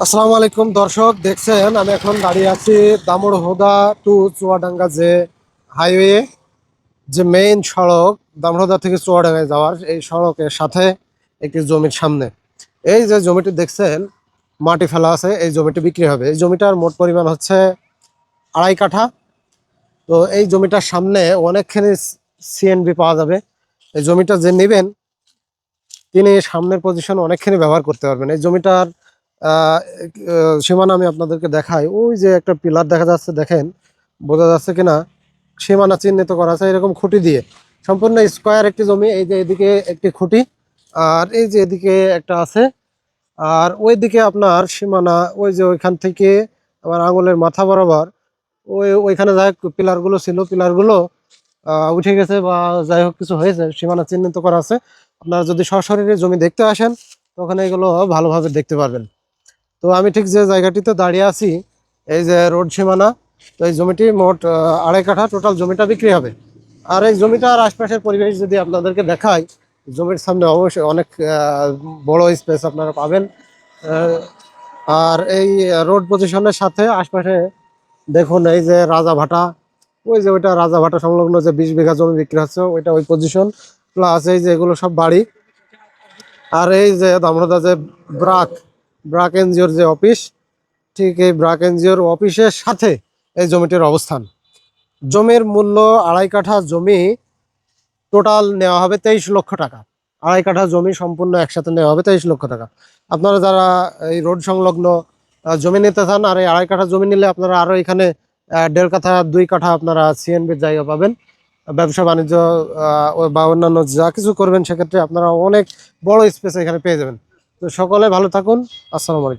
আসসালামু আলাইকুম দর্শক, দেখছেন আমি এখন দাঁড়িয়ে আছি দামোড়হদা টু চুয়াডাঙ্গা যে হাইওয়ে, যে মেইন সড়ক দামোড়হদা থেকে চুয়াডাঙ্গায় যাওয়ার এই সড়কের সাথে একটি জমির সামনে। এই যে জমিটি দেখছেন মাটি ফেলা আছে, এই জমিটি বিক্রি হবে। এই জমিটার মোট পরিমাণ হচ্ছে 2.5 কাঠা। তো এই জমিটার সামনে অনেকখানি সিএনবি পাওয়া যাবে। এই জমিটা যে নেবেন তিনি সামনের পজিশন অনেকখানি ব্যবহার করতে পারবেন। এই জমিটার সীমানা আমি আপনাদেরকে দেখাই। ওই যে একটা পিলার দেখা যাচ্ছে, দেখেন বোঝা যাচ্ছে কিনা, সীমানা চিহ্নিত করা আছে এরকম খুঁটি দিয়ে। সম্পূর্ণ স্কোয়ার একটি জমি। এই যে এদিকে একটি খুঁটি, আর এই যে এদিকে একটা আছে, আর ওই দিকে আপনার সীমানা ওই যে ওইখান থেকে আমার আঙুলের মাথা বরাবর ওইখানে যাই হোক পিলারগুলো ছিল, পিলারগুলো উঠে গেছে বা যাই হোক কিছু হয়েছে, সীমানা চিহ্নিত করা আছে। আপনারা যদি সশরীরে জমি দেখতে আসেন তখন এগুলো ভালোভাবে দেখতে পারবেন। তো আমি ঠিক যে জায়গাটিতে দাঁড়িয়ে আছি, এই যে রোড সীমানা। তো এই জমিটি মোট 2.5 কাঠা টোটাল জমিটা বিক্রি হবে। আর এই জমিটার আশপাশের পরিবেশ যদি আপনাদেরকে দেখাই, জমির সামনে অবশ্যই অনেক বড় স্পেস আপনারা পাবেন। আর এই রোড পজিশনের সাথে আশপাশে দেখুন, এই যে রাজাভাটা, ওই যে ওইটা রাজাভাটা সংলগ্ন যে 20 বিঘা জমি বিক্রি হচ্ছে ওইটা ওই পজিশন, প্লাস এই যে এগুলো সব বাড়ি। আর এই যে দামোড়দা যে ব্রাক ব্রাক এনজিওর যে অফিস, ঠিক এই ব্রাক এনজিওর অফিসের সাথে এই জমিটির অবস্থান। জমির মূল্য 2.5 কাঠা জমি টোটাল নেওয়া হবে 23 লক্ষ টাকা। 2.5 কাঠা জমি সম্পূর্ণ একসাথে নেওয়া হবে 23 লক্ষ টাকা। আপনারা যারা এই রোড সংলগ্ন জমি নিতে চান, আর এই 2.5 কাঠা জমি নিলে আপনারা আরো এখানে 1.5 কাঠা 2 কাঠা আপনারা সিএনবির জায়গা পাবেন। ব্যবসা বাণিজ্য বা অন্যান্য যা কিছু করবেন সেক্ষেত্রে আপনারা অনেক বড় স্পেস এখানে পেয়ে যাবেন। তো সকলে ভালো থাকুন। আসসালামু আলাইকুম।